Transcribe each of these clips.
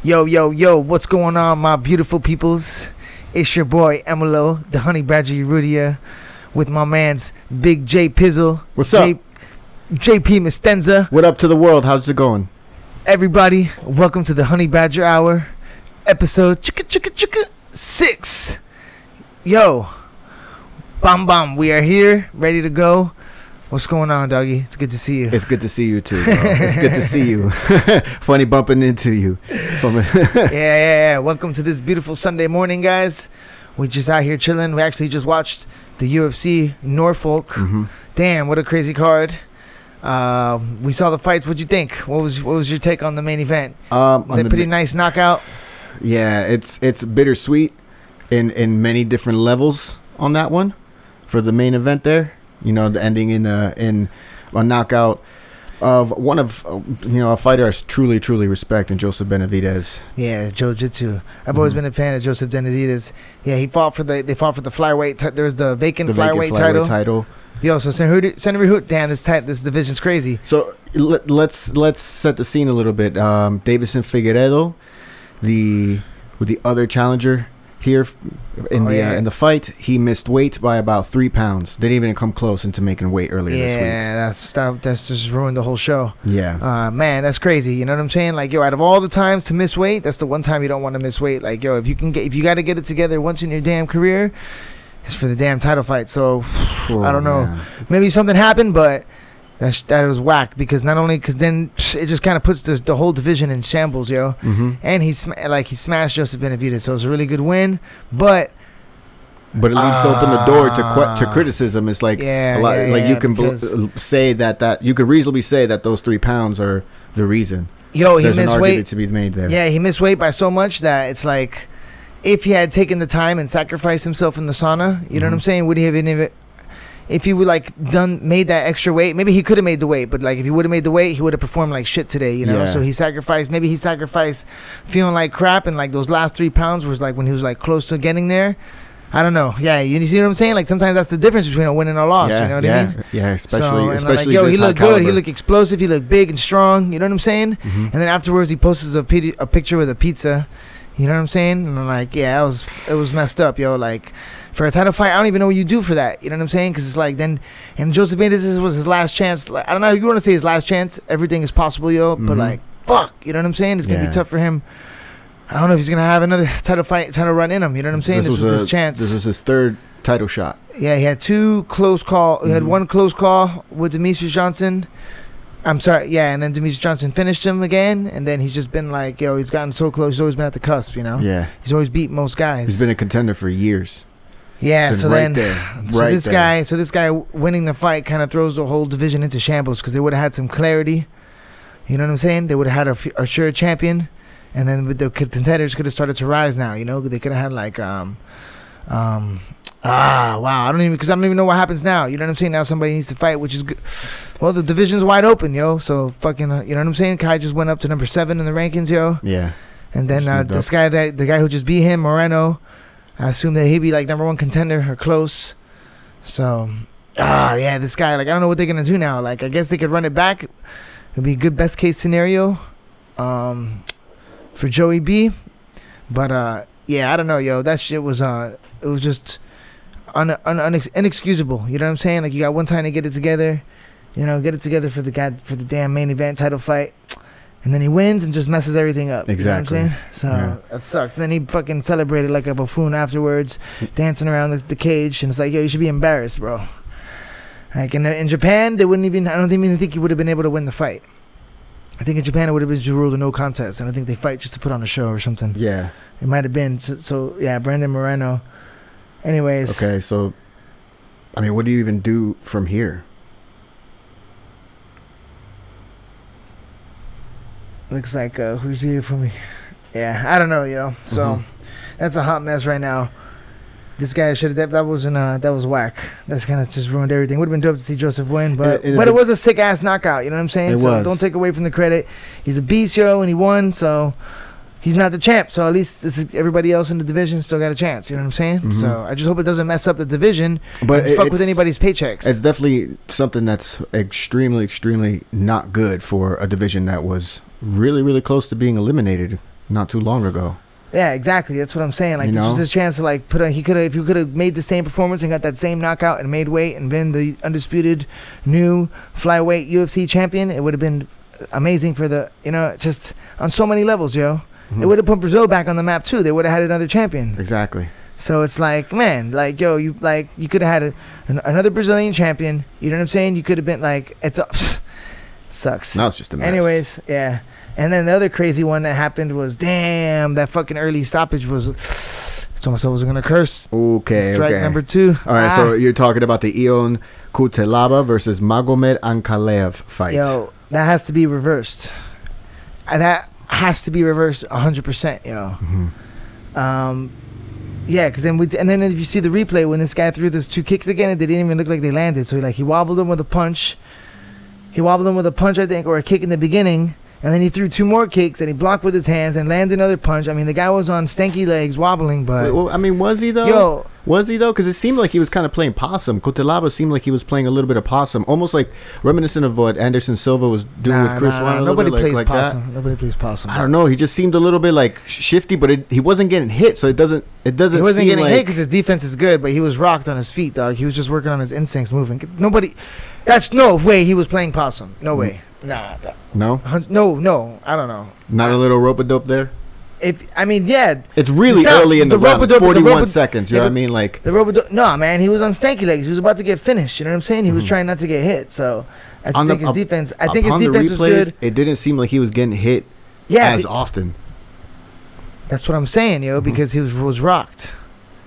Yo, what's going on, my beautiful peoples? It's your boy, Emilio, the honey badger Urrutia, with my man's Big J Pizzle. What's up? JP Mestanza. What up to the world? How's it going? Everybody, welcome to the Honey Badger Hour, episode 6. Yo, bam, we are here, ready to go. What's going on, doggy? It's good to see you. It's good to see you too, bro. It's good to see you. Funny bumping into you. Yeah. Welcome to this beautiful Sunday morning, guys. We just out here chilling. We actually just watched the UFC Norfolk. Damn, what a crazy card. We saw the fights. What'd you think? What was your take on the main event? Pretty nice knockout. Yeah, it's bittersweet in many different levels on that one for the main event there. You know, the ending in a knockout of one of a fighter I truly respect, in Joseph Benavidez. Yeah, Jiu-Jitsu. I've always been a fan of Joseph Benavidez. Yeah, they fought for the flyweight. There was the vacant flyweight title. Yo, so Senator Hoot, damn, this division's crazy. So let's set the scene a little bit. Davison Figueiredo, with the other challenger here in the fight, he missed weight by about 3 pounds. Didn't even come close into making weight earlier this week. Yeah, that's just ruined the whole show. Yeah. Man, that's crazy. You know what I'm saying? Like, yo, out of all the times to miss weight, that's the one time you don't want to miss weight. Like, yo, if you got to get it together once in your damn career, it's for the damn title fight. So I don't know. Man. Maybe something happened, but that was whack, because then it just kind of puts the whole division in shambles, yo. And he smashed Joseph Benavidez, so it was a really good win, but it leaves open the door to criticism. It's like you can say that you could reasonably say that those 3 pounds are the reason. Yo, he There's missed an weight argument to be made there. Yeah, he missed weight by so much that it's like, if he had taken the time and sacrificed himself in the sauna, you know what I'm saying, would he have even? If he would made that extra weight, maybe he could have made the weight, but like if he would have made the weight, he would have performed like shit today, you know. Yeah. So he sacrificed feeling like crap, and like those last 3 pounds was like when he was like close to getting there. I don't know. Yeah, you see what I'm saying? Like sometimes that's the difference between a win and a loss. You know what I mean? Yeah, especially yo, he looked good. He looked explosive. He looked big and strong. You know what I'm saying? And then afterwards, he posted a picture with a pizza. You know what I'm saying? And I'm like, yeah, it was messed up, yo. Like, for a title fight, I don't even know what you do for that. You know what I'm saying? Because it's like, then, and Joseph Benavidez was his last chance. Like, I don't know if you want to say his last chance. Everything is possible, yo. But like, fuck, you know what I'm saying? It's gonna be tough for him. I don't know if he's gonna have another title run in him. You know what I'm saying? This was his chance. This was his third title shot. Yeah, he had 2 close call. He had 1 close call with Demetrius Johnson. I'm sorry, yeah, and then Demetrius Johnson finished him again, and then he's just been like, yo, he's gotten so close. He's always been at the cusp, you know? Yeah. He's always beat most guys. He's been a contender for years. Yeah, so this guy winning the fight kind of throws the whole division into shambles, because they would have had some clarity. You know what I'm saying? They would have had a sure champion, and then the contenders could have started to rise now, you know? They could have had like, wow, I don't even know what happens now. You know what I'm saying? Now somebody needs to fight, which is good. Well, the division's wide open, yo. So fucking, you know what I'm saying? Kai just went up to number 7 in the rankings, yo. Yeah. And then the guy who just beat him, Moreno, I assume that he'd be like number 1 contender or close. So, yeah, this guy, like, I don't know what they're gonna do now. Like, I guess they could run it back. It'd be a good best case scenario, for Joey B. But yeah, I don't know, yo. That shit was it was just inexcusable. You know what I'm saying? Like, you got one time to get it together. You know, get it together for the damn main event title fight, and then he wins and just messes everything up. Exactly. You know what I'm saying? So that sucks. And then he fucking celebrated like a buffoon afterwards, dancing around the cage, and it's like, yo, you should be embarrassed, bro. Like in Japan, they wouldn't even. I don't even think he would have been able to win the fight. I think in Japan it would have been ruled a no contest, and I think they fight just to put on a show or something. Yeah. It might have been. So yeah, Brandon Moreno. Anyways. Okay, so, I mean, what do you even do from here? Looks like, who's here for me? Yeah, I don't know, yo. So, that's a hot mess right now. This guy should have, that was whack. That's kind of just ruined everything. Would have been dope to see Joseph win, but it was a sick ass knockout, you know what I'm saying? So don't take away from the credit. He's a beast, yo, and he won, so he's not the champ. So at least everybody else in the division still got a chance, you know what I'm saying? So I just hope it doesn't mess up the division, but fuck with anybody's paychecks. It's definitely something that's extremely not good for a division that was really close to being eliminated not too long ago. Yeah, exactly. That's what I'm saying. Like, You this know? was his chance to, like, if he could have made the same performance and got that same knockout and made weight and been the undisputed new flyweight UFC champion, it would have been amazing for the, just on so many levels, yo. Mhm. It would have put Brazil back on the map too. They would have had another champion. Exactly. So it's like, man, like, yo, you could have had another Brazilian champion. You know what I'm saying? You could have been like, sucks. Now it's just a mess. Anyways, yeah. And then the other crazy one that happened was, damn, that fucking early stoppage was. I told myself I was gonna curse. Okay. Strike number 2. All right, so you're talking about the Ion Cutelaba versus Magomed Ankalaev fight. Yo, that has to be reversed. That has to be reversed 100%, yo. Mhm. Yeah, because then if you see the replay when this guy threw those 2 kicks again, they didn't even look like they landed. So he wobbled him with a punch. He wobbled him with a punch, I think, or a kick in the beginning. And then he threw 2 more kicks and he blocked with his hands and landed another punch. I mean, the guy was on stanky legs wobbling, but... Well, I mean, was he though? Yo. Was he though? Because it seemed like he was kind of playing possum. Cutelaba seemed like he was playing a little bit of possum. Almost like reminiscent of what Anderson Silva was doing with Chris Weidman. Nobody plays like possum. that. Nobody plays possum. I don't know. He just seemed a little bit like shifty, but he wasn't getting hit, so it doesn't. He wasn't getting hit like, because his defense is good, but he was rocked on his feet, dog. He was just working on his instincts moving. That's no way he was playing possum. No way. Nah. No. No. I don't know. Not a little rope-a-dope there. Yeah. It's really early in the round. It's 41 seconds. You know what I mean? Like the rope-a-dope. No, man. He was on stanky legs. He was about to get finished. You know what I'm saying? He was trying not to get hit. So I just think his defense. I think his defense was good. It didn't seem like he was getting hit as often. That's what I'm saying, yo. Because he was rocked.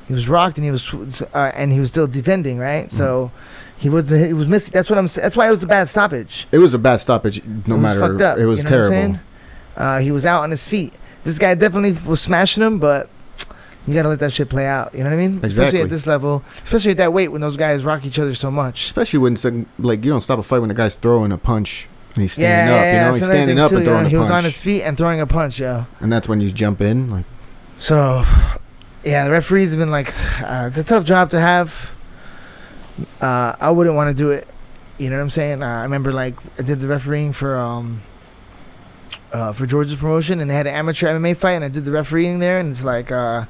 He was rocked, and he was still defending, right? So. He was missing. That's what I'm saying. That's why it was a bad stoppage. It was a bad stoppage. No matter. Fucked up. It was terrible. He was out on his feet. This guy definitely was smashing him, but you gotta let that shit play out. You know what I mean? Exactly. Especially at this level, especially at that weight when those guys rock each other so much. Especially when you don't stop a fight when the guy's throwing a punch and he's standing up. You know, he's standing up and throwing a punch. He was on his feet and throwing a punch, yo. And that's when you jump in, like. So, yeah, the referees have been like, it's a tough job to have. I wouldn't want to do it. You know what I'm saying? I remember I did the refereeing for George's promotion, and they had an amateur MMA fight, and I did the refereeing there, and it's like I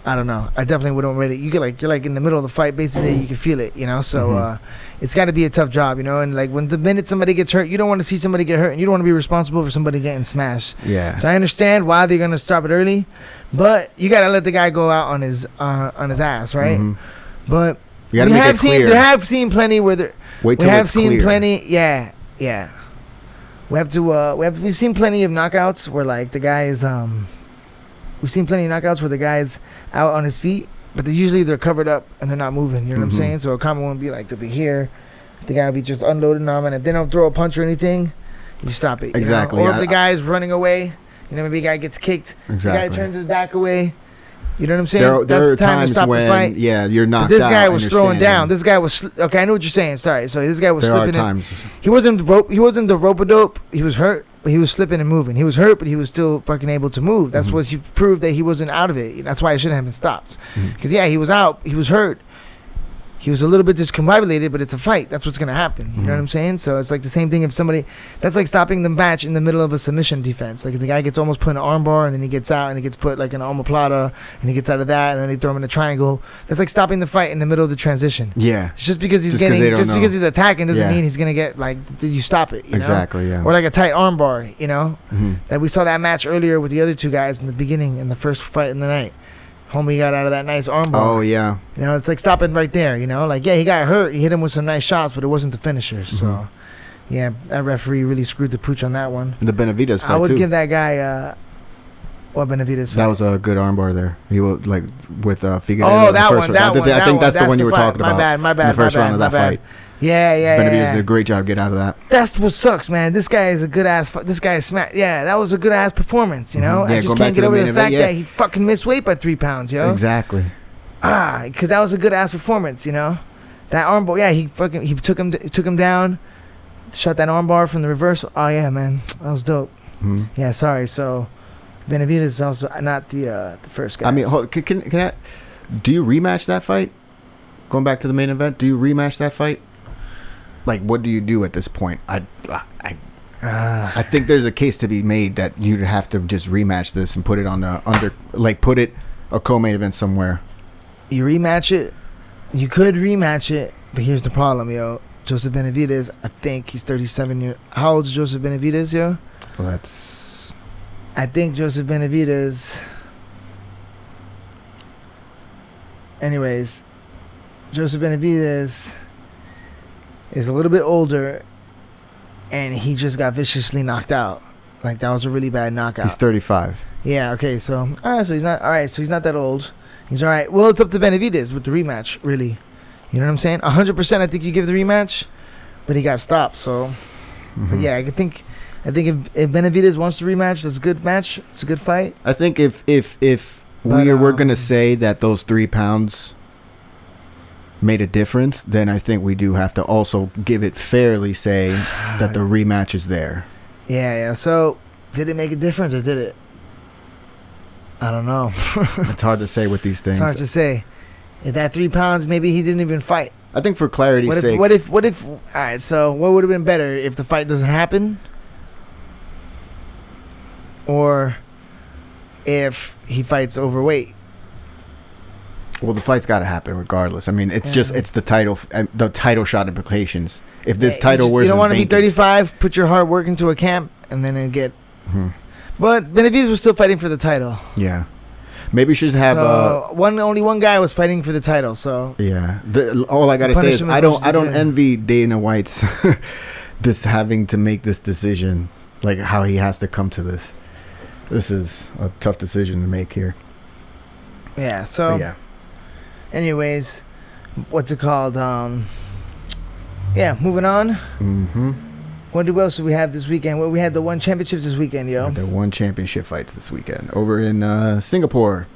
don't know. I definitely wouldn't rate it. You're in the middle of the fight, basically. You can feel it, you know. So it's got to be a tough job, you know. And when the minute somebody gets hurt, you don't want to see somebody get hurt, and you don't want to be responsible for somebody getting smashed. Yeah. So I understand why they're gonna stop it early, but you gotta let the guy go out on his ass, right? But we have seen plenty where there. We've seen plenty of knockouts where the guy is we've seen plenty of knockouts where the guy's out on his feet, but they're covered up and they're not moving. You know what I'm saying? So a common one would be they'll be here, the guy will be just unloading them, and if they don't throw a punch or anything, you stop it. Exactly. Or if the guy's running away, maybe a guy gets kicked, the guy turns his back away. You know what I'm saying? There That's are the time times to stop when, the fight. yeah, you're knocked out. This guy was throwing down. This guy was okay. I know what you're saying. Sorry. So this guy was slipping. There are times. He wasn't the rope-a-dope. He was hurt, but he was slipping and moving. He was hurt, but he was still fucking able to move. That's what you proved that he wasn't out of it. That's why it shouldn't have been stopped. Because he was out. He was hurt. He was a little bit discombobulated, but it's a fight. That's what's going to happen. You know what I'm saying? So it's like the same thing if somebody... That's like stopping the match in the middle of a submission defense. Like if the guy gets almost put in an armbar, and then he gets out, and he gets put an omoplata, and he gets out of that, and then they throw him in a triangle. That's like stopping the fight in the middle of the transition. Yeah. It's just because because he's attacking doesn't mean he's going to get... you stop it, you know? Exactly, yeah. Or like a tight armbar, you know? That we saw that match earlier with the other two guys in the beginning, in the first fight in the night. Homie got out of that nice armbar. Oh, yeah. You know, it's like stopping right there, you know? He got hurt. He hit him with some nice shots, but it wasn't the finisher. So, yeah, that referee really screwed the pooch on that one. The Benavidez fight, I would give that guy, what Benavidez fight? That was a good armbar there. He was, with Figueiredo. Oh, that one. I think that's the one you were talking about. My bad. In the first round of that fight. Yeah. Benavidez did a great job getting out of that. That's what sucks, man. This guy is a good ass. This guy is smack. Yeah, that was a good ass performance. You know, I just can't get over the fact that he fucking missed weight by 3 pounds, yo. Exactly. Because that was a good ass performance. You know, that armbar. Yeah, he took him down, shot that armbar from the reverse. Oh yeah, man, that was dope. Yeah, sorry. So Benavidez is also not the first guy. I mean, can I? Do you rematch that fight? Going back to the main event, do you rematch that fight? What do you do at this point? I think there's a case to be made that you'd have to just rematch this and put it on the put it a co-main event somewhere. You rematch it. You could rematch it, but here's the problem, yo. Joseph Benavidez, I think he's 37 years. How old is Joseph Benavidez, yo? Well, that's. I think Joseph Benavidez. Anyways, Joseph Benavidez is a little bit older, and he just got viciously knocked out. Like, that was a really bad knockout. He's 35. Yeah. Okay. So, all right. So he's not. All right. So he's not that old. He's all right. Well, it's up to Benavidez with the rematch, really. You know what I'm saying? 100%. I think you give the rematch, but he got stopped. So, but yeah, I think if Benavidez wants to rematch, that's a good match. It's a good fight. I think if we're gonna say that those 3 pounds made a difference, then I think we do have to also give it fairly say that the rematch is there. Yeah. So, did it make a difference or did it? I don't know. It's hard to say with these things. It's hard to say. If that 3 pounds, maybe he didn't even fight. I think for clarity's sake. What if? All right. So, what would have been better if the fight doesn't happen, or if he fights overweight? Well, the fight's got to happen regardless. I mean, it's the title shot implications. If this title was, you don't want to be 35. Put your hard work into a camp, and then it get. But Benavidez was still fighting for the title. Yeah, maybe we should have only one guy was fighting for the title. So yeah, all I gotta say is I don't envy Dana White's this having to make this decision, like how he has to come to this. This is a tough decision to make here. Yeah. So. But yeah. Anyways, what's it called? Yeah, moving on. What else do we have this weekend? Well, we had the one championships this weekend, yo. The one championship fights this weekend over in Singapore.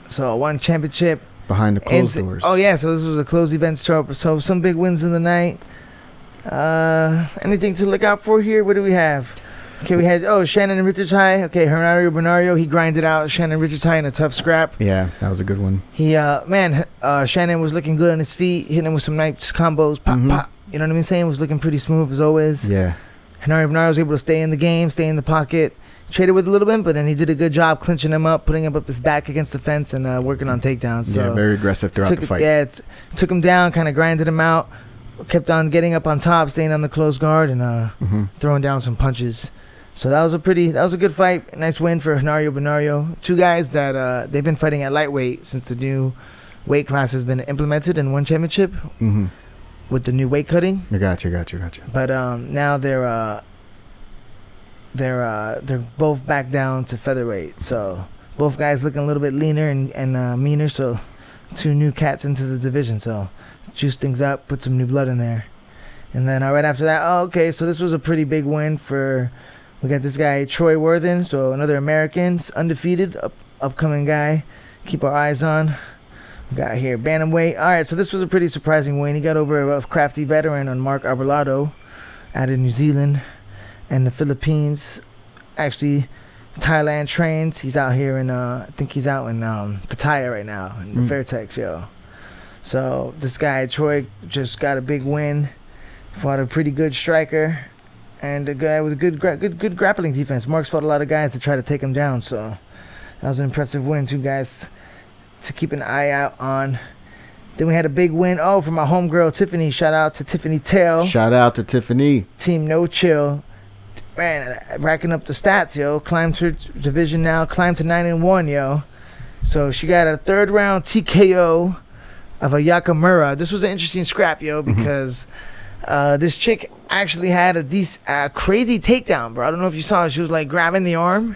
So one championship behind the closed doors. Oh yeah, so this was a closed event. So some big wins in the night. Anything to look out for here? What do we have? Okay, we had Shannon and Richard High. Okay, Hernario Bernardo, he grinded out Shannon Richards High in a tough scrap. Yeah, that was a good one. He Shannon was looking good on his feet, hitting him with some nice combos, pop pop. You know what I'm saying? Was looking pretty smooth as always. Yeah. Hernario Bernardo was able to stay in the game, stay in the pocket, traded with a little bit, but then he did a good job clinching him up, putting him up his back against the fence, and working on takedowns. So yeah, very aggressive throughout the fight. Yeah, took him down, kind of grinded him out, kept on getting up on top, staying on the closed guard, and throwing down some punches. So that was a good fight. A nice win for Hernario Bernardo. Two guys that they've been fighting at lightweight since the new weight class has been implemented in one championship with the new weight cutting. I got you. But now they're both back down to featherweight. So both guys looking a little bit leaner and meaner. So two new cats into the division. So juice things up, put some new blood in there. And then right after that, so this was a pretty big win for. We got this guy, Troy Worthen, so another American, undefeated, upcoming guy. Keep our eyes on. We got here, bantamweight. All right, so this was a pretty surprising win. He got over a crafty veteran on Mark Aberlado out of New Zealand and the Philippines. Actually, Thailand trains. He's out here in, I think he's out in Pattaya right now, in the Fairtex, yo. So this guy, Troy, just got a big win. Fought a pretty good striker. And a guy with a good grappling defense. Mark's fought a lot of guys to try to take him down, so that was an impressive win. Two guys to keep an eye out on. Then we had a big win. For my homegirl Tiffany. Shout out to Tiffany Tail. Shout out to Tiffany. Team No Chill. Man, racking up the stats, yo. Climbed her division now. Climbed to 9-1, yo. So she got a 3rd round TKO of a Yakamura. This was an interesting scrap, yo, because this chick actually had a crazy takedown, bro. I don't know if you saw it. She was like grabbing the arm,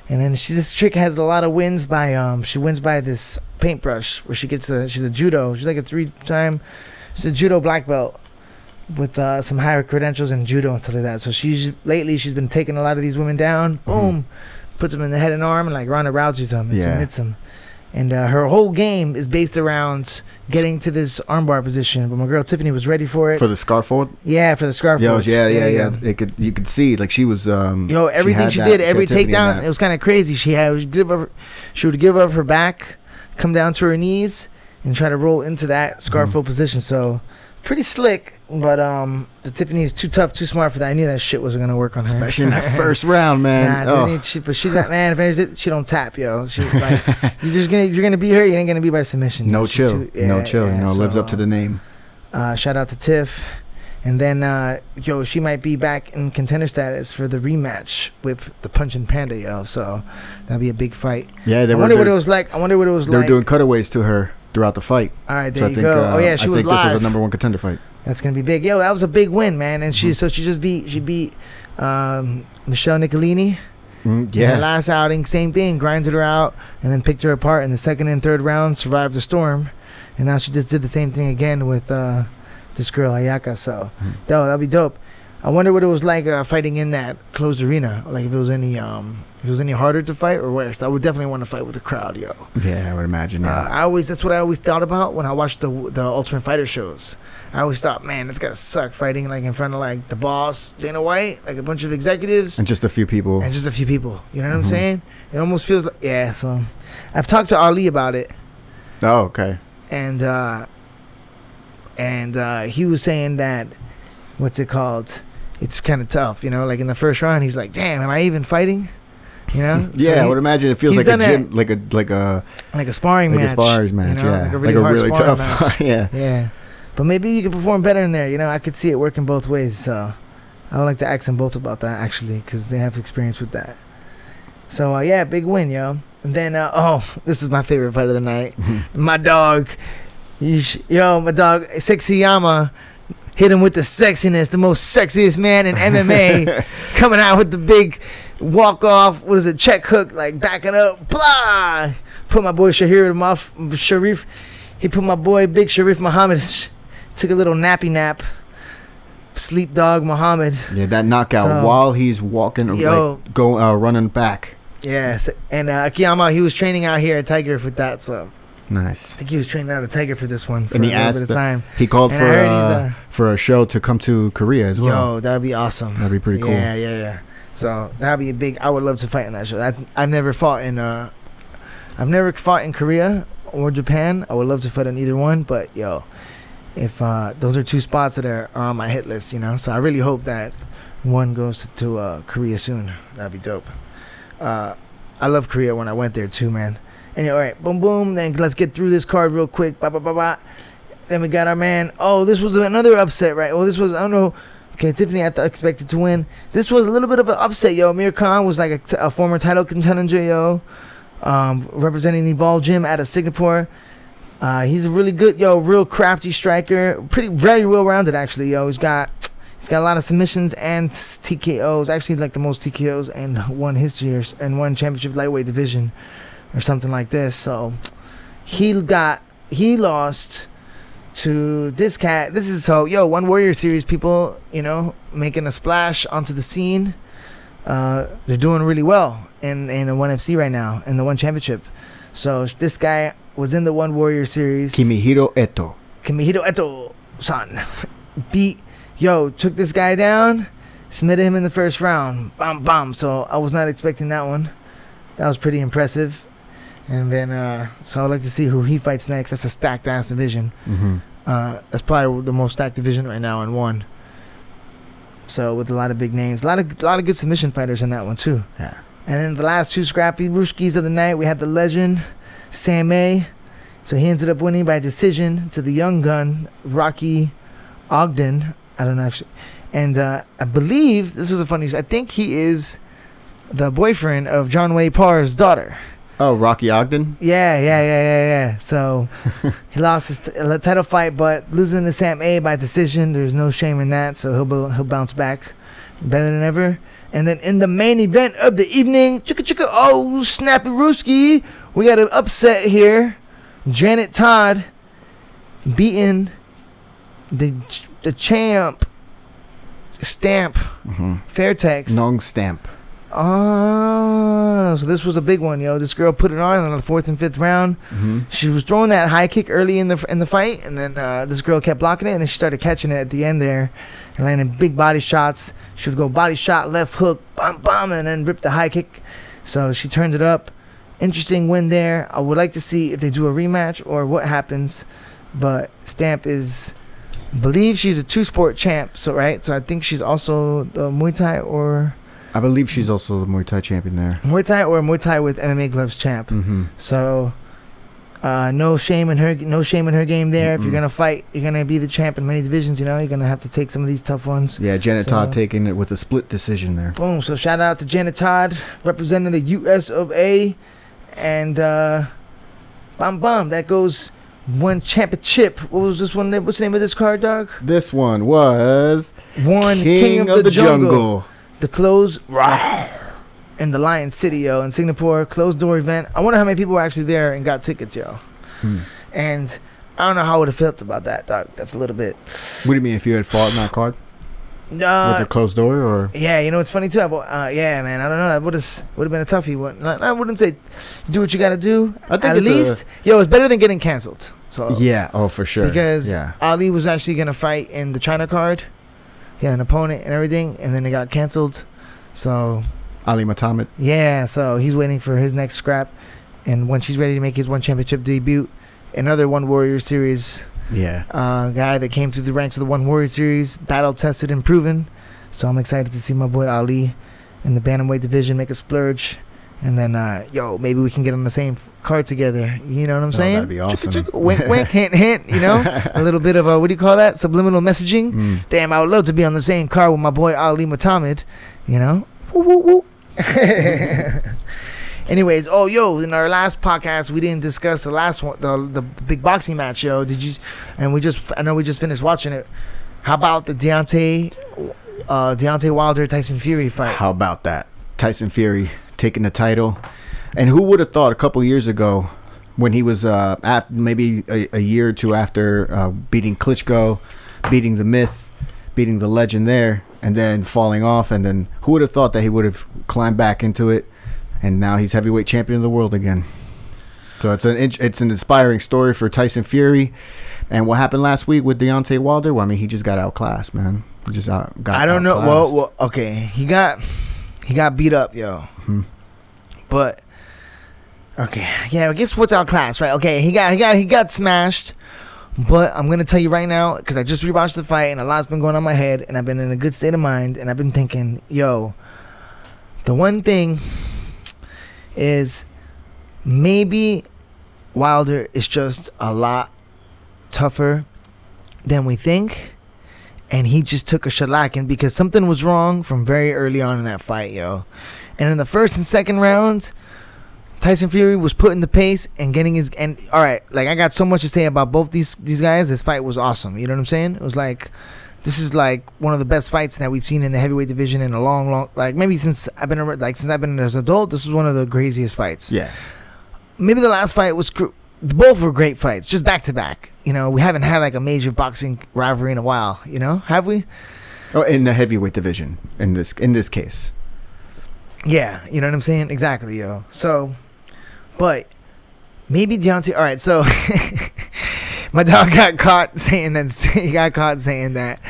and then this chick has a lot of wins by she wins by this paintbrush where she gets she's a judo. She's like she's a judo black belt with some higher credentials in judo and stuff like that. So she's been taking a lot of these women down. Boom, puts them in the head and arm, and like Ronda Rousey's them and hits them. And her whole game is based around getting to this armbar position. But my girl Tiffany was ready for it. For the scarf hold? Yeah, for the scarf hold. Yeah. You could see, like, she was... everything she did, every takedown, it was kind of crazy. She would give up her back, come down to her knees, and try to roll into that scarf hold position. So pretty slick, but Tiffany is too tough, too smart for that. I knew that shit wasn't gonna work on her, especially in that first round, man. But she's that man. If she don't tap, yo. She's like, you're gonna beat her. You ain't gonna be by submission. No chill, no chill. You know, lives up to the name. Shout out to Tiff. And then, she might be back in contender status for the rematch with the Punchin' Panda, yo. So that'll be a big fight. Yeah, I wonder what it was like. They were doing cutaways to her throughout the fight. All right, there you go. She was live. I think this was a number one contender fight. That's gonna be big. Yo, that was a big win, man. And she beat Michelle Nicolini. In her last outing, same thing, grinded her out and then picked her apart in the second and third round, survived the storm, and now she just did the same thing again with this girl Ayaka. So that'll be dope. I wonder what it was like fighting in that closed arena. Like if it was any harder to fight or worse. I would definitely want to fight with the crowd, yo. Yeah, I would imagine. Yeah. That's what I always thought about when I watched the Ultimate Fighter shows. I always thought, man, this gotta suck fighting like in front of like the boss, Dana White, like a bunch of executives, and just a few people. You know what I'm saying? It almost feels like So I've talked to Ali about it. Oh, okay. And he was saying that, what's it called? It's kind of tough, you know. Like in the first round, he's like, "Damn, am I even fighting?" You know? I would imagine it feels like a gym, like a sparring match. Like a sparring match, you know? yeah. Like a really tough match. Yeah. But maybe you could perform better in there. You know, I could see it working both ways. So I would like to ask them both about that actually, because they have experience with that. So big win, yo. And then this is my favorite fight of the night. My dog, my dog Sexyama. Hit him with the sexiness, the most sexiest man in MMA, coming out with the big walk-off, check hook, like backing up, blah! Put my boy Sharif, he put my boy Big Sharif Muhammad, took a little nappy nap, sleep dog Muhammad. Yeah, that knockout while he's walking, running back. Yes, and Akiyama, he was training out here at Tiger for that, so. Nice. I think he was training out of Tiger for this one for and a little bit of time. He called for a show to come to Korea as well. Yo, that'd be awesome. That'd be pretty cool. Yeah. So that'd be a big. I would love to fight in that show. I've never fought in Korea or Japan. I would love to fight in either one. But if those are two spots that are on my hit list, you know. So I really hope that one goes to Korea soon. That'd be dope. I love Korea when I went there too, man. And all right, boom, boom. Then let's get through this card real quick. Then we got our man. Oh, this was another upset, right? Well, this was, I don't know. Okay, Tiffany, I expected to win. This was a little bit of an upset, yo. Amir Khan was like a former title contender, yo. Representing Evolve Gym out of Singapore. He's a really good, real crafty striker. Very well-rounded, actually, yo. He's got a lot of submissions and TKOs. Actually, like the most TKOs and won history and won championship lightweight division. Or something like this. So he lost to this cat. This is One Warrior Series people, making a splash onto the scene. They're doing really well in the ONE FC right now in the ONE Championship. So this guy was in the One Warrior Series. Kimihiro Eto son took this guy down, submitted him in the first round. Bam. So I was not expecting that one. That was pretty impressive. And then, so I'd like to see who he fights next. That's a stacked ass division. That's probably the most stacked division right now in one. So with a lot of big names, a lot of good submission fighters in that one too. Yeah. And then the last two scrappy Ruskies of the night, we had the legend Sam May. So he ended up winning by decision to the young gun Rocky Ogden. I don't know actually. And I believe this was a funny. I think he is the boyfriend of John Wayne Parr's daughter. Oh, Rocky Ogden? Yeah. So he lost his title fight, but losing to Sam A by decision, there's no shame in that. So he'll bounce back better than ever. And then in the main event of the evening, snappy Rooski, we got an upset here. Janet Todd beating the champ Stamp Fairtex. Nong Stamp. Oh, so this was a big one, yo. This girl put it on the 4th and 5th round. She was throwing that high kick early in the fight, and then this girl kept blocking it, and then she started catching it at the end there and landing big body shots. She would go body shot, left hook, bam, and then rip the high kick. So she turned it up. Interesting win there. I would like to see if they do a rematch or what happens, but Stamp is believe she's a 2-sport champ. So right. So I think she's also the Muay Thai or. I believe she's also the Muay Thai champion there. Muay Thai or Muay Thai with MMA gloves champ. Mm-hmm. So. No shame in her game there. If you're gonna fight, you're gonna be the champ in many divisions. You know, you're gonna have to take some of these tough ones. Yeah, Janet Todd taking it with a split decision there. Boom. So shout out to Janet Todd representing the US of A, and that goes one championship. What was this one? What's the name of this card, dog? This one was King of the Jungle. The close. In the Lion City, yo, in Singapore, closed door event. I wonder how many people were actually there and got tickets, yo. And I don't know how I would have felt about that, dog. That's a little bit. What do you mean if you had fought in that card? With the closed door, or? Yeah, you know it's funny too. Yeah, man, I don't know. That would have been a toughie. I wouldn't say do what you got to do. I think at least, it's better than getting canceled. So yeah, for sure. Because Ali was actually gonna fight in the China card. He had an opponent and everything, and then it got canceled. So. Ali Muhammad. Yeah, so he's waiting for his next scrap, and when she's ready to make his one championship debut, another One Warrior Series guy that came through the ranks of the One Warrior Series, battle tested and proven. So I'm excited to see my boy Ali in the bantamweight division make a splurge, and then maybe we can get on the same card together. You know what I'm saying? That'd be awesome. Wink, wink, hint, hint. You know, a little bit of what do you call that? Subliminal messaging. Damn, I would love to be on the same card with my boy Ali Muhammad. You know. Woo, woo, woo. Anyways, in our last podcast we didn't discuss the last one, the big boxing match, yo. I know we just finished watching it. How about the Deontay Wilder Tyson Fury fight? How about that? Tyson Fury taking the title. And who would have thought a couple years ago when he was maybe a year or two after beating Klitschko, beating the Myth, beating the Legend there, and then falling off, and then who would have thought that he would have climbed back into it, and now he's heavyweight champion of the world again. So it's an inspiring story for Tyson Fury. And what happened last week with Deontay Wilder? Well, I mean, he just got outclassed, man. He just got I don't outclassed. Know. Well, okay, he got beat up, yo. Mm-hmm. But okay, yeah, I guess what's outclassed, right? Okay, he got smashed. But I'm going to tell you right now, because I just rewatched the fight and a lot's been going on in my head, and I've been in a good state of mind, and I've been thinking, the one thing is maybe Wilder is just a lot tougher than we think, and he just took a shellacking because something was wrong from very early on in that fight, yo. And in the first and second rounds, Tyson Fury was putting the pace and getting his all right. Like I got so much to say about both these guys. This fight was awesome. You know what I'm saying? It was like this is like one of the best fights that we've seen in the heavyweight division in a long like maybe since I've been as an adult. This was one of the craziest fights. Yeah. Maybe the last fight was both were great fights, just back to back. You know, we haven't had like a major boxing rivalry in a while. You know, have we? Oh, in the heavyweight division in this case. Yeah, you know what I'm saying? Exactly, yo. So. But maybe Deontay. All right, so my dog got caught saying that. He got caught saying that.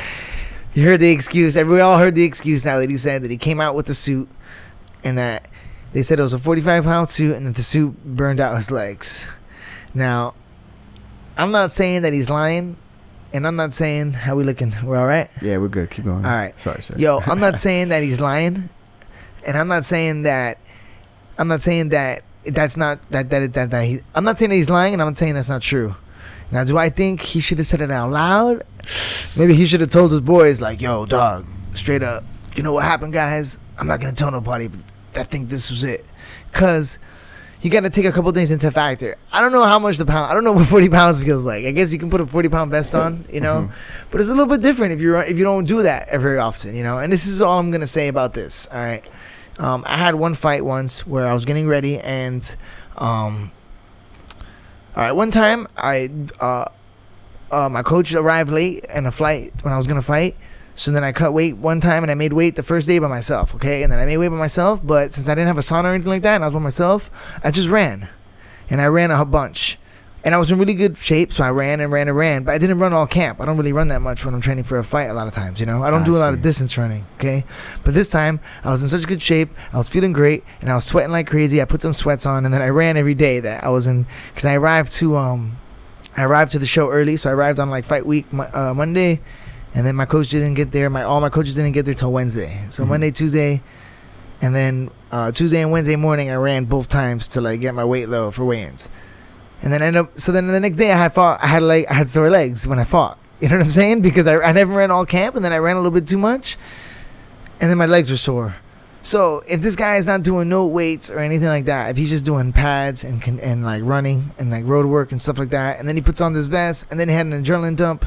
You heard the excuse. We all heard the excuse now that he said that he came out with the suit, and that they said it was a 45-pound suit, and that the suit burned out his legs. Now, I'm not saying that he's lying, and I'm not saying how we looking. We're all right. Yeah, we're good. Keep going. All right. Sorry. Yo, I'm not saying that he's lying, and I'm not saying that. That's not that I'm not saying that he's lying, and I'm not saying that's not true. Now, do I think he should have said it out loud? Maybe he should have told his boys, like, yo, dog, straight up, you know what happened, guys? I'm not going to tell nobody, but I think this was it. Because you got to take a couple things into factor. I don't know how much the pound, I don't know what 40 pounds feels like. I guess you can put a 40-pound vest on, you know? But it's a little bit different if you don't do that very often, you know? And this is all I'm going to say about this, all right? I had one fight once where I was getting ready, and all right, one time my coach arrived late in a flight when I was gonna fight, so then I cut weight one time, and I made weight the first day by myself, okay? And then I made weight by myself, but since I didn't have a sauna or anything like that, and I was by myself, I just ran, and I ran a bunch. And I was in really good shape, so I ran, but I didn't run all camp. I don't really run that much when I'm training for a fight a lot of times, you know? I don't do a lot of distance running, okay? But this time, I was in such good shape, I was feeling great, and I was sweating like crazy. I put some sweats on, and then I ran every day that I was in, because I arrived to I arrived to the show early, so I arrived on like fight week Monday, and then my coach didn't get there. All my coaches didn't get there till Wednesday. So Monday, Tuesday, and then Tuesday and Wednesday morning, I ran both times to like get my weight low for weigh-ins. And then then the next day I had sore legs when I fought. You know what I'm saying? Because I never ran all camp, and then I ran a little bit too much, and then my legs were sore. So if this guy is not doing no weights or anything like that, if he's just doing pads and like running and like road work and stuff like that, and then he puts on this vest and then he had an adrenaline dump,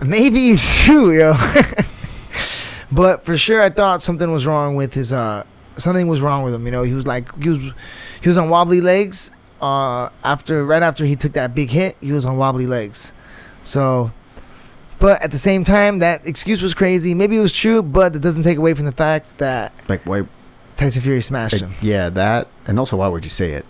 maybe it's true, yo. But for sure, I thought something was wrong with his something was wrong with him. You know, he was on wobbly legs. Right after he took that big hit, he was on wobbly legs. So. But at the same time, that excuse was crazy. Maybe it was true, but it doesn't take away from the fact that why Tyson Fury smashed him. Yeah, that. And also, why would you say it?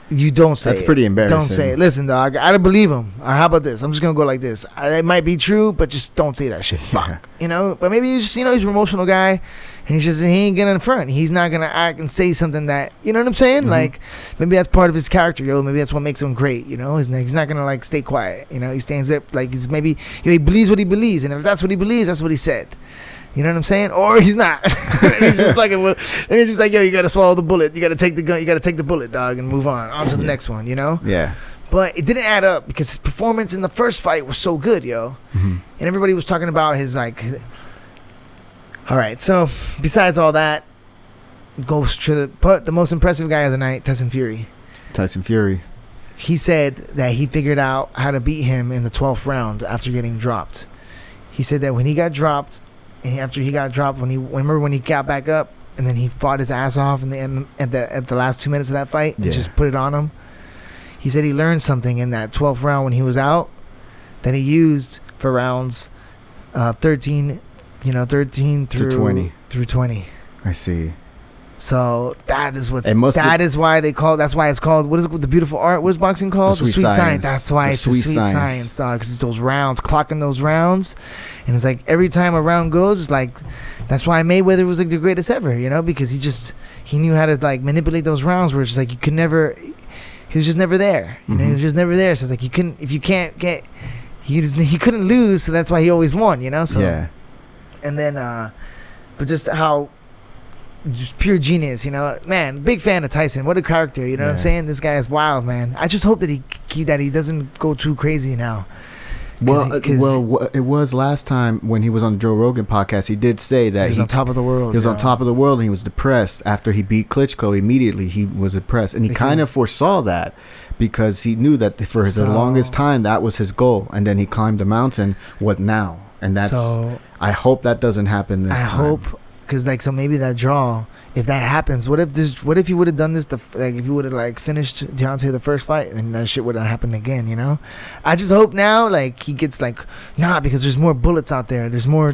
You don't say it. That's pretty embarrassing. Don't say it. Listen, dog, I don't believe him. Or how about this? I'm just going to go like this. It might be true, but just don't say that shit. Fuck. You know? But maybe he's just, he's an emotional guy, and he ain't going to front. He's not going to act and say something that, you know what I'm saying? Mm-hmm. Like, maybe that's part of his character, yo. Maybe that's what makes him great, you know? He's not going to, like, stay quiet. You know? He stands up, like, he believes what he believes, and if that's what he believes, that's what he said. You know what I'm saying? Or he's not. And he's just like, yo, you gotta swallow the bullet. You gotta take the gun. You gotta take the bullet, dog, and move on to the next one. You know? Yeah. But it didn't add up because his performance in the first fight was so good, yo. Mm-hmm. And everybody was talking about his like. All right. So besides all that, goes to the most impressive guy of the night, Tyson Fury. Tyson Fury. He said that he figured out how to beat him in the 12th round after getting dropped. He said that when he got dropped. And after he got dropped, when he got back up, and then he fought his ass off in the end at the last 2 minutes of that fight, and just put it on him. He said he learned something in that 12th round when he was out that he used for rounds 13 through 20. Through 20. I see. So that's why it's called, what is it, the beautiful art? What is boxing called? The sweet science. That's why it's the sweet science, dog. Because it's those rounds, clocking those rounds, and it's like every time a round goes, it's like that's why Mayweather was like the greatest ever, you know, because he knew how to like manipulate those rounds where it's just like he was just never there, you know, he was just never there. So it's like he couldn't lose, so that's why he always won, you know. So yeah, and then but just how. Just pure genius, you know, man. Big fan of Tyson. What a character, you know what I'm saying? This guy is wild, man. I just hope that he doesn't go too crazy now. Well, it was last time when he was on the Joe Rogan podcast. He did say that he was on top of the world. He was on top of the world, and he was depressed after he beat Klitschko. Immediately, he was depressed, and he kind of foresaw that because he knew that for the longest time that was his goal, and then he climbed the mountain. What now? And that's. I hope that doesn't happen this time. I hope. Because like, so maybe that draw, if that happens, what if he would have done this if he would have like finished Deontay the first fight, and that shit would have happened again, you know? I just hope now like he gets like, because there's more bullets out there, there's more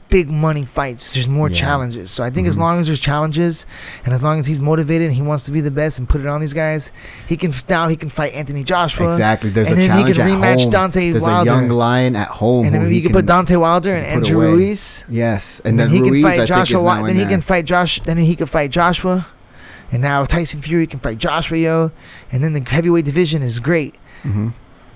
big money fights, there's more challenges. So I think as long as there's challenges, and as long as he's motivated and he wants to be the best and put it on these guys, he can fight Anthony Joshua. Exactly. There's a challenge at home. And then he can rematch Deontay Wilder. There's a young lion at home. And then he can put Deontay Wilder and Andrew Ruiz. Yes. And then he can fight Joshua. Then he can fight Josh. Then he can fight Joshua. And now Tyson Fury can fight Joshua, yo. And then the heavyweight division is great. Mm-hmm.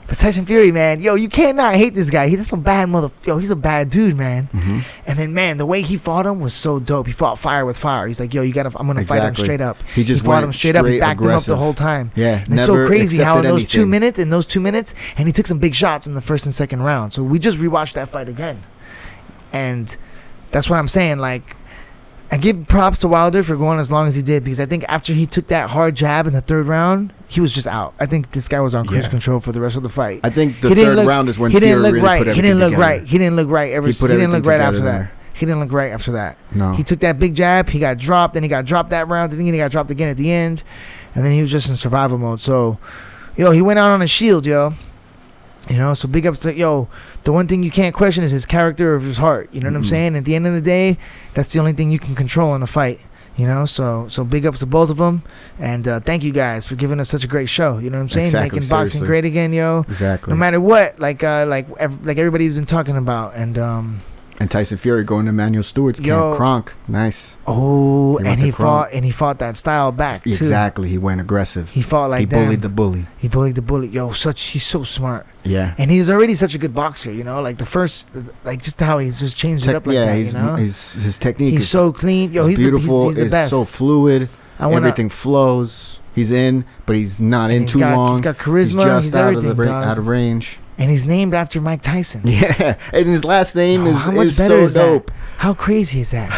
But Tyson Fury, man, yo, you cannot hate this guy. He's a bad he's a bad dude, man. Mm-hmm. And then, man, the way he fought him was so dope. He fought fire with fire. He's like, yo, I'm gonna fight him straight up. He fought him straight up. He backed him up the whole time. Yeah, and it's so crazy how in those 2 minutes, and he took some big shots in the first and second round. So we just rewatched that fight again, and that's what I'm saying. Like, I give props to Wilder for going as long as he did, because I think after he took that hard jab in the third round, he was just out. I think this guy was on cruise control for the rest of the fight. I think the third round is when Fury really put everything together. He didn't look right. He didn't look right after that. He didn't look right after that. No. He took that big jab. He got dropped. Then he got dropped that round. Then he got dropped again at the end. And then he was just in survival mode. So, yo, he went out on a shield, yo. You know, so big ups to, yo, the one thing you can't question is his character of his heart. You know what I'm saying? At the end of the day, that's the only thing you can control in a fight. You know, so big ups to both of them. And thank you guys for giving us such a great show. You know what I'm saying? Exactly, making boxing great again, yo. Exactly. No matter what, like everybody's been talking about. And And Tyson Fury going to Emmanuel Stewart's camp. Kronk, nice. Oh, and he fought that style back too. Exactly, he went aggressive. He fought like that. He bullied the bully. He bullied the bully. He's so smart. Yeah. And he's already such a good boxer, you know. Like the first, like just how he just changed it up like that. You know, his technique. He's so clean. He's beautiful. He's the best. It's so fluid. Everything flows. He's in, but he's not in too long. He's got charisma. He's just out of range. And he's named after Mike Tyson. Yeah, and his last name is so dope. How crazy is that?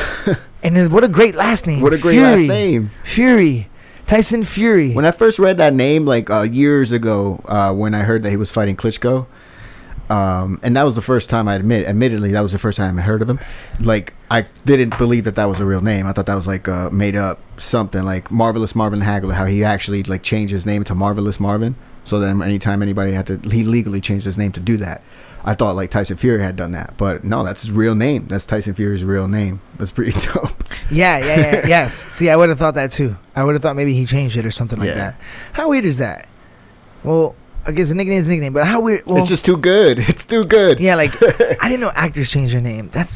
And then what a great last name. What a great last name. Fury. Tyson Fury. When I first read that name, like years ago, when I heard that he was fighting Klitschko, and that was the first time admittedly, that was the first time I heard of him. Like, I didn't believe that was a real name. I thought that was like made up something, like Marvelous Marvin Hagler, how he actually like changed his name to Marvelous Marvin. So then anytime anybody he legally changed his name to do that. I thought like Tyson Fury had done that, but no, that's his real name. That's Tyson Fury's real name. That's pretty dope. Yeah, yes. See, I would have thought that too. I would have thought maybe he changed it or something like that. How weird is that? Well, I guess a nickname is a nickname, but how weird? Well, it's just too good. It's too good. Yeah, like I didn't know actors change their name. That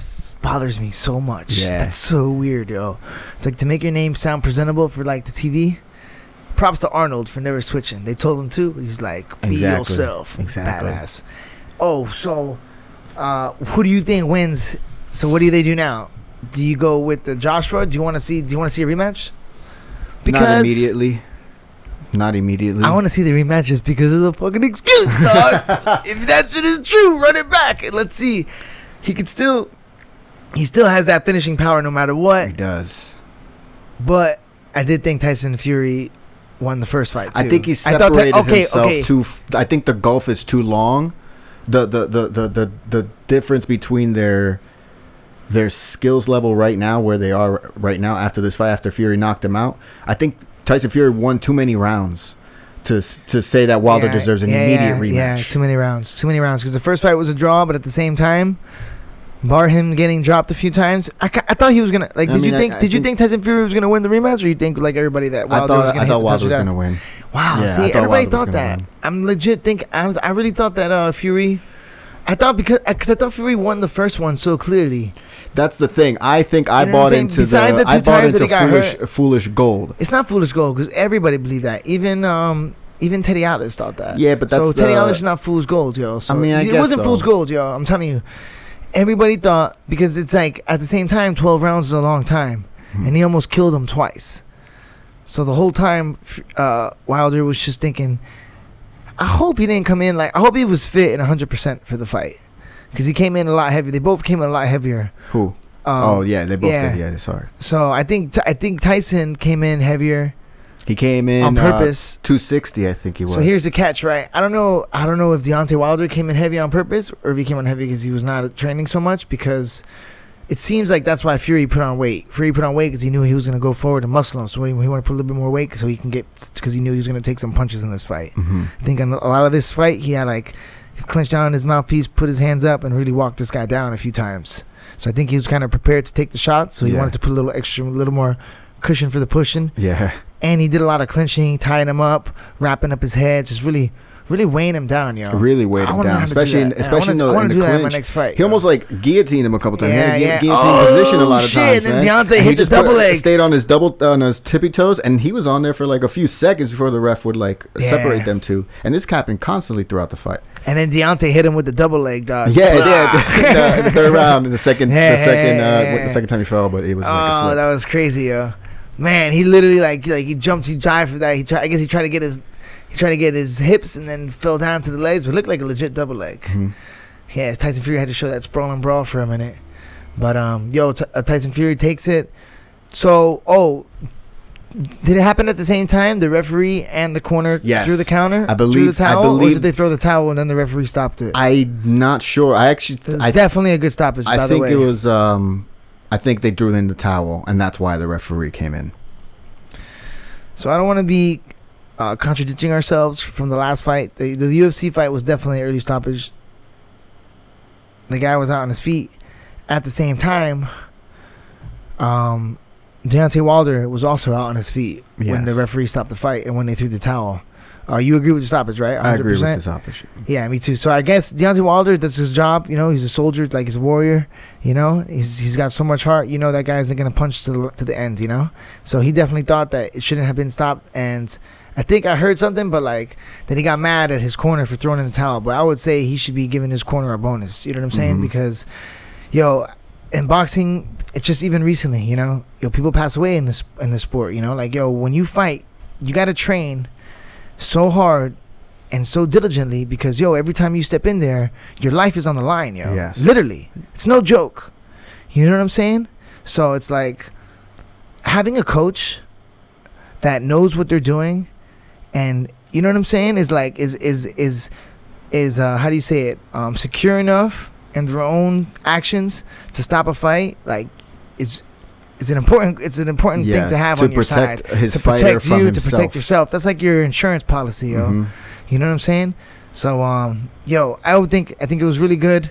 bothers me so much. Yeah, that's so weird, yo. It's like to make your name sound presentable for like the TV. Props to Arnold for never switching. They told him to. He's like, be yourself. Exactly. Badass. Oh, so who do you think wins? So what do they do now? Do you go with the Joshua? Do you want to see a rematch? Because Not immediately. I want to see the rematch just because of the fucking excuse, dog. If that shit is true, run it back and let's see. He still has that finishing power no matter what. He does. But I did think Tyson Fury won the first fight too. I think he separated himself too. I think the gulf is too long. The difference between their skills level right now, where they are right now after this fight, after Fury knocked him out, I think Tyson Fury won too many rounds to say that Wilder deserves an immediate rematch. Yeah, too many rounds. Because the first fight was a draw, but at the same time, bar him getting dropped a few times, I thought he was gonna like. Did you think Tyson Fury was gonna win the rematch, or you think like everybody that Wilder was gonna I thought Wilder was gonna win? Wow, yeah, see, everybody thought that. I'm legit I really thought that Fury. I thought because I thought Fury won the first one so clearly. That's the thing. I think I bought into foolish gold. It's not foolish gold because everybody believed that. Even Teddy Atlas thought that. Yeah, but that's Teddy Atlas is not fool's gold, yo. So I guess it wasn't fool's gold, yo. I'm telling you. Everybody thought, because it's like at the same time 12 rounds is a long time, and he almost killed him twice. So the whole time Wilder was just thinking, I hope he didn't come in I hope he was fit and 100% for the fight, because he came in a lot heavier. They both came in a lot heavier. Who? They both did. Yeah, sorry. So I think Tyson came in heavier. He came in on purpose. 260, I think he was. So here's the catch, right? I don't know if Deontay Wilder came in heavy on purpose, or if he came in heavy because he was not training so much, because it seems like that's why Fury put on weight. Fury put on weight because he knew he was going to go forward and muscle him. So he wanted to put a little bit more weight so he can because he knew he was going to take some punches in this fight. I think on a lot of this fight, he had he clenched down his mouthpiece, put his hands up, and really walked this guy down a few times. So I think he was kind of prepared to take the shots. So he wanted to put a little more cushion for the pushing. Yeah. And he did a lot of clinching, tying him up, wrapping up his head, just really weighing him down, yo. Really weighed him down, especially in the clinch. My next fight. He almost guillotined him a couple times. Guillotine position a lot of times. And then Deontay hit the double leg. Stayed on his tippy toes, and he was on there for a few seconds before the ref would separate them two. And this happened constantly throughout the fight. And then Deontay hit him with the double leg, dog. Yeah, in the third round, the second time he fell, but it was like a slip. Oh, that was crazy, yo. Man, he literally he jumped, he dived for that. I guess he tried to get his hips and then fell down to the legs, but it looked like a legit double leg. Yeah, Tyson Fury had to show that sprawling brawl for a minute. But Tyson Fury takes it. So, did it happen at the same time? The referee and the corner threw the counter? I believe. Or did they throw the towel and then the referee stopped it? I'm not sure. It was definitely a good stoppage, by the way. I think it was... I think they threw in the towel, and that's why the referee came in. So I don't want to be contradicting ourselves from the last fight. The UFC fight was definitely an early stoppage. The guy was out on his feet. At the same time, Deontay Wilder was also out on his feet when the referee stopped the fight and when they threw the towel. You agree with the stoppage, right? 100%? I agree with the stoppage. Yeah, me too. So I guess Deontay Wilder, that's his job. You know, he's a soldier, like he's a warrior. You know, he's got so much heart. You know, that guy isn't gonna punch to the end. You know, so he definitely thought that it shouldn't have been stopped. And I think I heard something, but like that he got mad at his corner for throwing in the towel. But I would say he should be giving his corner a bonus. You know what I'm saying? Because, yo, in boxing, it's just even recently. You know, people pass away in this sport. You know, like when you fight, you gotta train so hard and so diligently because every time you step in there, your life is on the line, Yes. Literally, it's no joke. You know what I'm saying? So it's like having a coach that knows what they're doing, and you know what I'm saying is like is how do you say it? Secure enough in their own actions to stop a fight. Like it's an important thing to have on your side, to protect you, to protect yourself. That's like your insurance policy, yo. You know what I'm saying? So, I think it was really good.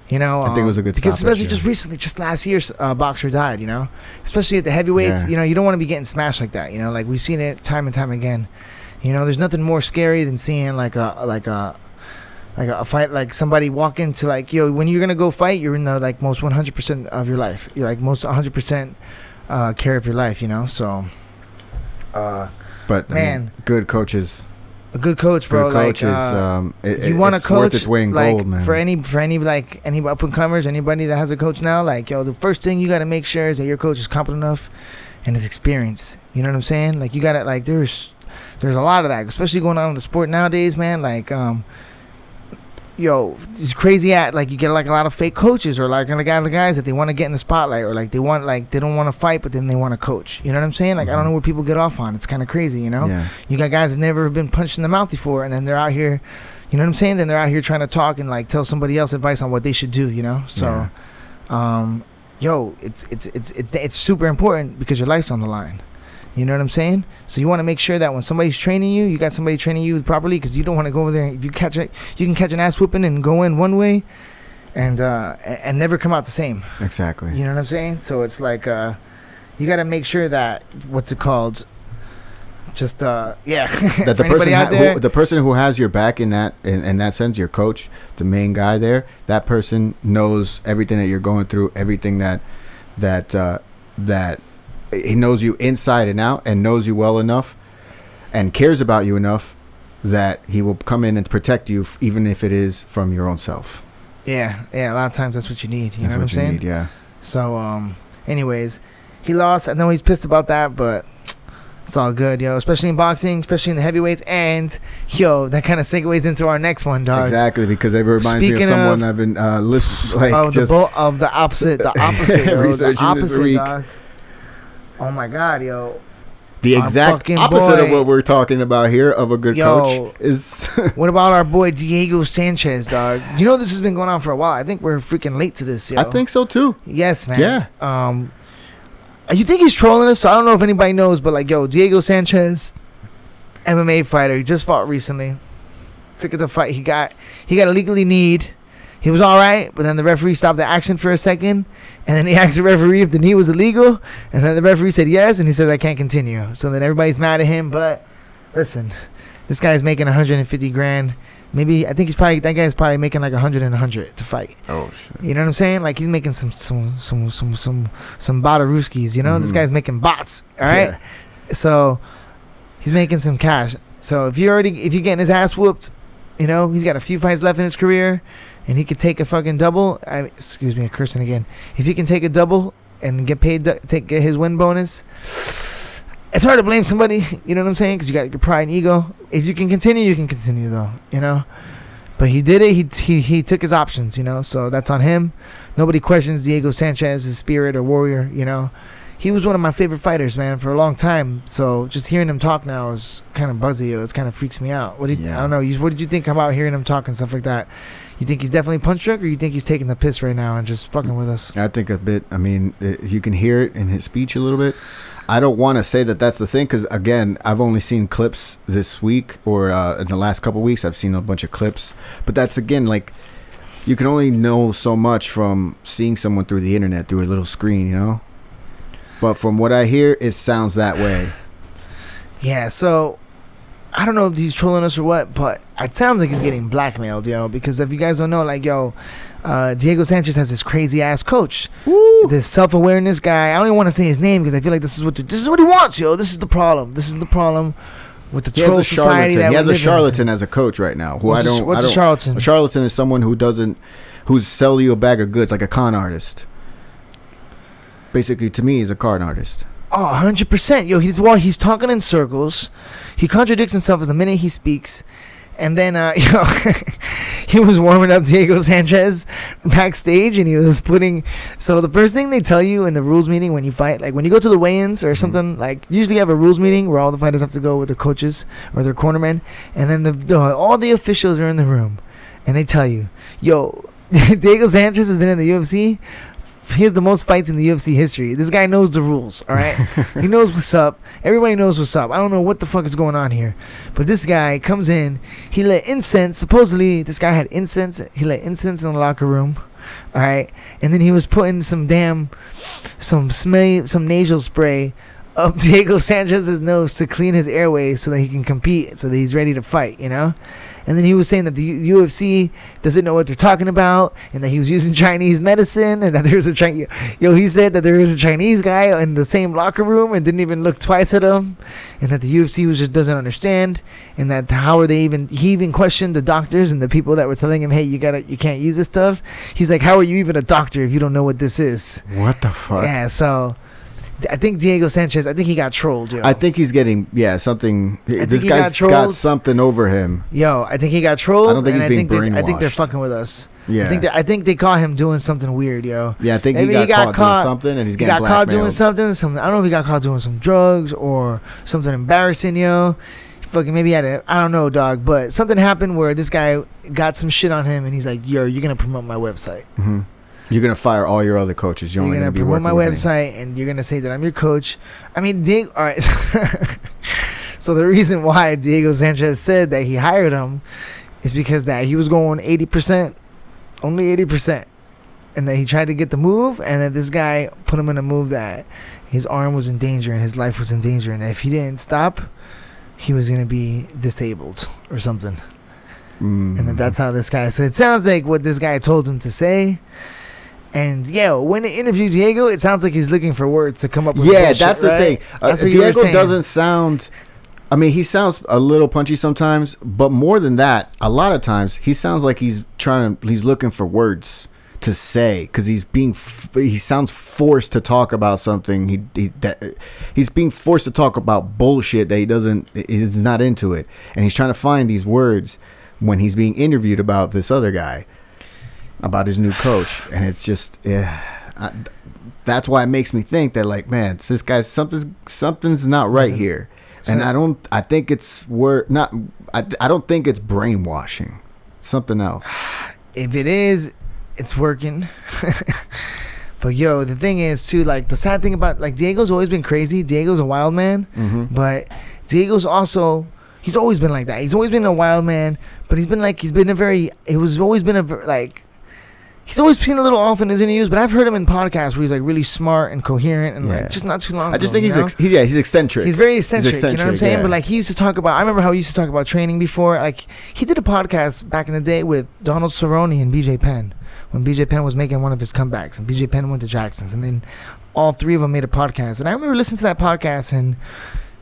You know, I think it was a good because stoppage, especially just recently, just last year, boxer died. You know, especially at the heavyweights. Yeah. You know, you don't want to be getting smashed like that. You know, like we've seen it time and time again. You know, there's nothing more scary than seeing like a fight, like somebody walk into like, when you're gonna go fight, you're in the like most 100% of your life. You're like most 100% care of your life, you know. So, but man, I mean, good coaches. A good coach, bro. Good coach is you want a coach worth its weight in like gold, man. For any like any up and comers, anybody that has a coach now, like the first thing you got to make sure is that your coach is competent enough and is experienced. You know what I'm saying? Like you got to like there's a lot of that, especially going on in the sport nowadays, man. Like it's crazy at like you get like a lot of fake coaches or like the guys that they want to get in the spotlight or like they don't want to fight but then they want to coach. You know what I'm saying? Like I don't know where people get off on. It's kind of crazy, you know. Yeah. You got guys that never been punched in the mouth before and then they're out here, you know what I'm saying? Then they're out here trying to talk and like tell somebody else advice on what they should do, you know. So, it's super important because your life's on the line. You know what I'm saying? So you want to make sure that when somebody's training you, you got somebody training you properly because you don't want to go over there. If you catch it, you can catch an ass whooping and go in one way and never come out the same. Exactly. You know what I'm saying? So it's like you got to make sure that, what's it called? Just, that the person who has your back in that sense, your coach, the main guy there, that person knows everything that you're going through, everything that he knows you inside and out and knows you well enough and cares about you enough that he will come in and protect you even if it is from your own self. Yeah, a lot of times that's what you need. You know what I'm saying? Need, yeah. So, anyways, he lost. I know he's pissed about that, but it's all good, especially in boxing, especially in the heavyweights. And, that kind of segues into our next one, dog. Exactly, because it reminds me of someone I've been listening, like, of the opposite, bro, researching the opposite, this week. Dog. Oh my God, the exact opposite of what we're talking about here of a good coach is. What about our boy Diego Sanchez, dog? You know this has been going on for a while. I think we're freaking late to this, I think so too. Yes, man. Yeah. You think he's trolling us? So I don't know if anybody knows, but like, Diego Sanchez, MMA fighter, he just fought recently. Took it to fight. He got illegally kneed. He was all right, but then the referee stopped the action for a second, and then he asked the referee if the knee was illegal, and then the referee said yes, and he said I can't continue. So then everybody's mad at him, but listen, this guy's making 150 grand. Maybe that guy's probably making like 100 and 100 to fight. Oh shit! You know what I'm saying? Like he's making some Badarooskis. You know, this guy's making bots. All right, yeah. So he's making some cash. So if you're getting his ass whooped, he's got a few fights left in his career. And he could take a fucking double. Excuse me, cursing again. If he can take a double and get paid, get his win bonus, it's hard to blame somebody. You know what I'm saying? Because you got your pride and ego. If you can continue, you can continue, though. But he did it. He took his options. So that's on him. Nobody questions Diego Sanchez's spirit or warrior. He was one of my favorite fighters, man, for a long time. So just hearing him talk now is kind of buzzy. It kind of freaks me out. I don't know. What did you think about hearing him talk and stuff like that? You think he's definitely punch drunk, or you think he's taking the piss right now and just fucking with us? I think a bit. I mean, you can hear it in his speech a little bit. I don't want to say that that's the thing because, again, I've only seen clips this week or in the last couple of weeks. I've seen a bunch of clips. But that's, again, like, you can only know so much from seeing someone through the internet, through a little screen, But from what I hear, it sounds that way. Yeah, so I don't know if he's trolling us or what, but it sounds like he's getting blackmailed, yo. Because if you guys don't know, like, yo, Diego Sanchez has this crazy ass coach, this self-awareness guy. I don't even want to say his name because I feel like this is what he wants, yo. This is the problem. This is the problem with the troll society. He has a charlatan as a coach right now. What's a charlatan? A charlatan is someone who's sell you a bag of goods, like a con artist. Basically, to me, he's a con artist. Oh, 100%. Yo, he's talking in circles. He contradicts himself as the minute he speaks. And then, he was warming up Diego Sanchez backstage, and he was putting... So the first thing they tell you in the rules meeting when you fight, like when you go to the weigh-ins or something, like usually you have a rules meeting where all the fighters have to go with their coaches or their cornermen, and then all the officials are in the room, and they tell you, yo, Diego Sanchez has been in the UFC. He has the most fights in the UFC history. This guy knows the rules, all right? He knows what's up. Everybody knows what's up. I don't know what the fuck is going on here. But this guy comes in. He lit incense. Supposedly, this guy had incense. He lit incense in the locker room, all right? And then he was putting some nasal spray up Diego Sanchez's nose to clean his airways so that he can compete, so that he's ready to fight, you know? And then he was saying that the UFC doesn't know what they're talking about, and that he was using Chinese medicine, and that there's a Chinese... Yo, he said that there was a Chinese guy in the same locker room and didn't even look twice at him, and that the UFC just doesn't understand, and that he even questioned the doctors and the people that were telling him, hey, you can't use this stuff. He's like, how are you even a doctor if you don't know what this is? What the fuck? Yeah, so... I think Diego Sanchez, I think he got trolled, yo. I think he's getting, something. This guy's got something over him. Yo, I think he got trolled. I don't think he's being brainwashed. I think they're fucking with us. Yeah. I think they caught him doing something weird, yo. Yeah, I think maybe he got caught doing something, and he's getting blackmailed. He got caught doing something. I don't know if he got caught doing some drugs or something embarrassing, yo. Fucking maybe he had I don't know, dog. But something happened where this guy got some shit on him, and he's like, yo, you're going to promote my website. Mm-hmm. You're going to fire all your other coaches. You're only going to be working with me. Promote my website, and you're going to say that I'm your coach. I mean, all right. So the reason why Diego Sanchez said that he hired him is because that he was going 80%, only 80%. And that he tried to get the move, and that this guy put him in a move that his arm was in danger and his life was in danger. And that if he didn't stop, he was going to be disabled or something. And that's how this guy... So it sounds like what this guy told him to say. And yeah, when they interview Diego, it sounds like he's looking for words to come up with. Yeah, that's the thing. Diego doesn't sound... I mean, he sounds a little punchy sometimes, but more than that, a lot of times, he sounds like he's looking for words to say, because he sounds forced to talk about something. He's being forced to talk about bullshit that he's not into it. And he's trying to find these words when he's being interviewed about this other guy, about his new coach. And it's just, that's why it makes me think that, like, man, this guy, something's not right here. And I don't think it's brainwashing. Something else. If it is, it's working. But yo, the thing is too, like, the sad thing about, like, Diego's always been crazy. Diego's a wild man. But Diego's also, he's always been like that. He's always been a wild man, but he's always seen a little off in his interviews, but I've heard him in podcasts where he's like really smart and coherent and like just not too long ago. I just think he's eccentric. He's very eccentric, you know what I'm saying? Yeah. But like he used to talk about, I remember how he used to talk about training before. Like he did a podcast back in the day with Donald Cerrone and BJ Penn when BJ Penn was making one of his comebacks, and BJ Penn went to Jackson's, and then all three of them made a podcast. And I remember listening to that podcast, and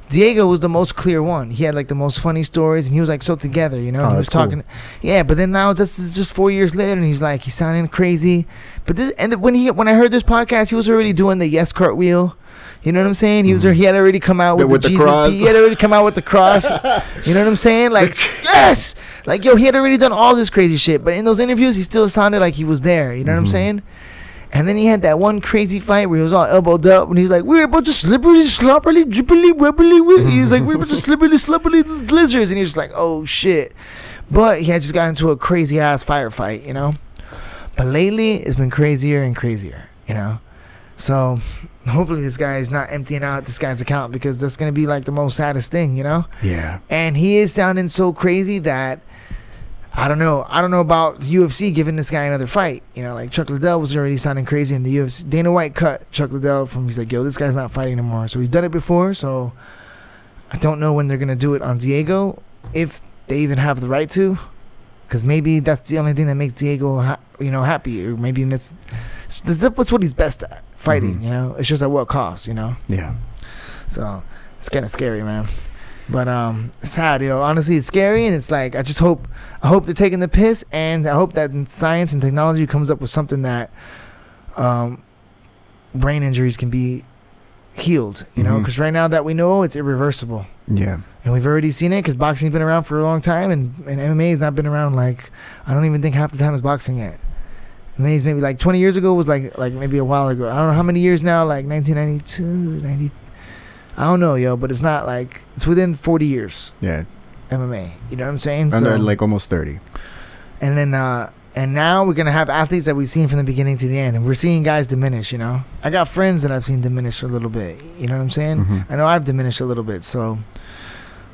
Diego was the most clear one. He had like the most funny stories, and he was like so together, you know. He was talking, yeah. But then now this is just 4 years later, and he's sounding crazy. But when I heard this podcast, he was already doing the yes cartwheel. You know what I'm saying? He had already come out with the Jesus. Cross. He had already come out with the cross. You know what I'm saying? Like yes, like yo, he had already done all this crazy shit. But in those interviews, he still sounded like he was there. You know what I'm saying? And then he had that one crazy fight where he was all elbowed up, and he's like, "We're about to slippery, sloppily, drippily, webbly." He's like, "We're about to slippery, sloppily lizards," and he's just like, "Oh shit!" But he had just got into a crazy ass firefight, you know. But lately, it's been crazier and crazier, you know. So hopefully, this guy is not emptying out this guy's account, because that's gonna be like the most saddest thing, you know. Yeah. And he is sounding so crazy that. I don't know about the UFC giving this guy another fight. You know, like Chuck Liddell was already sounding crazy in the UFC. Dana White cut Chuck Liddell he's like, yo, this guy's not fighting anymore. So he's done it before. So I don't know when they're gonna do it on Diego, if they even have the right to, because maybe that's the only thing that makes Diego, happy, or maybe that's what he's best at, fighting. It's just at what cost, Yeah. So it's kind of scary, man. But it's sad, honestly, it's scary, and it's like I hope they're taking the piss, and I hope that science and technology comes up with something that brain injuries can be healed, because right now that we know, it's irreversible. Yeah. And we've already seen it, because boxing's been around for a long time, and MMA has not been around, like, I don't even think half the time is boxing yet. MMA is maybe like 20 years ago was like maybe a while ago. I don't know how many years now, like 1992, 90. I don't know, but it's not like, it's within 40 years. Yeah. MMA, you know what I'm saying? Under like almost 30. And then, and now we're going to have athletes that we've seen from the beginning to the end. And we're seeing guys diminish, I got friends that I've seen diminish a little bit. You know what I'm saying? Mm-hmm. I know I've diminished a little bit. So,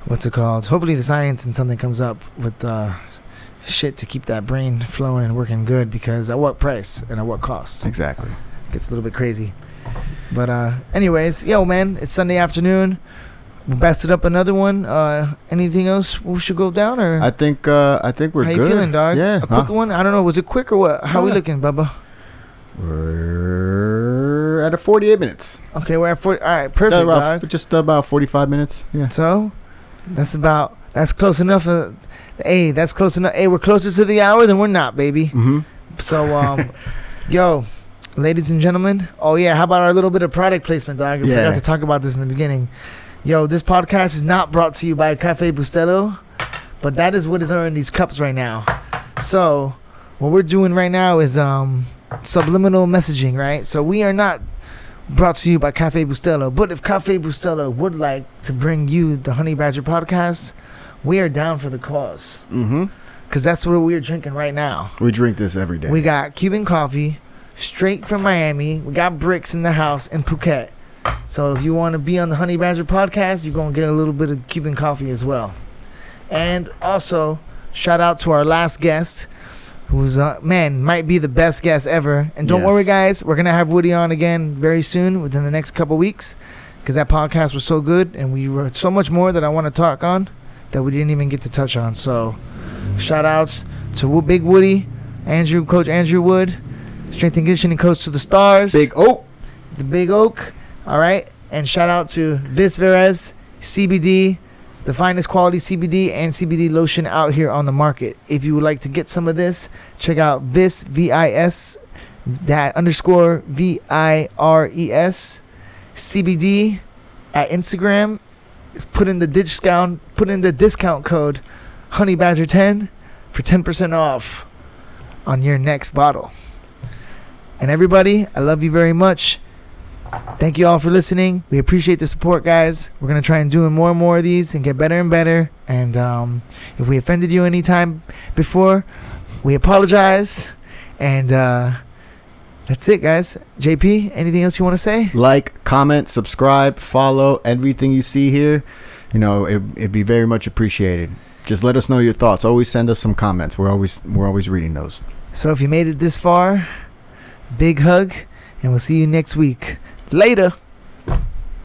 what's it called? Hopefully the science and something comes up with shit to keep that brain flowing and working good. Because at what price and at what cost? Exactly. It gets a little bit crazy. But anyways, man, it's Sunday afternoon. We bested up another one. Anything else we should go down, or I think we're good. How you feeling, dog? Yeah. A quick one? I don't know. Was it quick or what? How we looking, Bubba? We're at 48 minutes. Okay, we're at 40. All right, perfect, dog. Just about 45 minutes. Yeah. So that's close enough. Hey, that's close enough. Hey, we're closer to the hour than we're not, baby. Mm-hmm. So yo. Ladies and gentlemen, how about our little bit of product placement, dog? I forgot to talk about this in the beginning. Yo, this podcast is not brought to you by Cafe Bustelo, but that is what is in these cups right now. So, what we're doing right now is subliminal messaging, right? So, we are not brought to you by Cafe Bustelo, but if Cafe Bustelo would like to bring you the Honey Badger podcast, we are down for the cause. Mm-hmm. Because that's what we're drinking right now. We drink this every day. We got Cuban coffee, straight from Miami. We got bricks in the house in Phuket. So if you want to be on the Honey Badger podcast, you're going to get a little bit of Cuban coffee as well. And also, shout out to our last guest, who's, might be the best guest ever. And don't worry, guys, we're going to have Woody on again very soon, within the next couple weeks, because that podcast was so good, and we were so much more that I want to talk on that we didn't even get to touch on. So, shout outs to Big Woody, Coach Andrew Wood, strength and conditioning coach to the stars. Big Oak. The Big Oak. All right. And shout out to Vis Verez CBD, the finest quality CBD and CBD lotion out here on the market. If you would like to get some of this, check out Vis, VIS, _VIRES, CBD at Instagram. Put in the discount code HoneyBadger10 for 10% off on your next bottle. And everybody, I love you very much. Thank you all for listening. We appreciate the support, guys. We're going to try and do more and more of these and get better and better. And if we offended you anytime before, we apologize. And that's it, guys. JP, anything else you want to say? Like, comment, subscribe, follow, everything you see here. It'd be very much appreciated. Just let us know your thoughts. Always send us some comments. We're always reading those. So if you made it this far, big hug, and we'll see you next week. Later.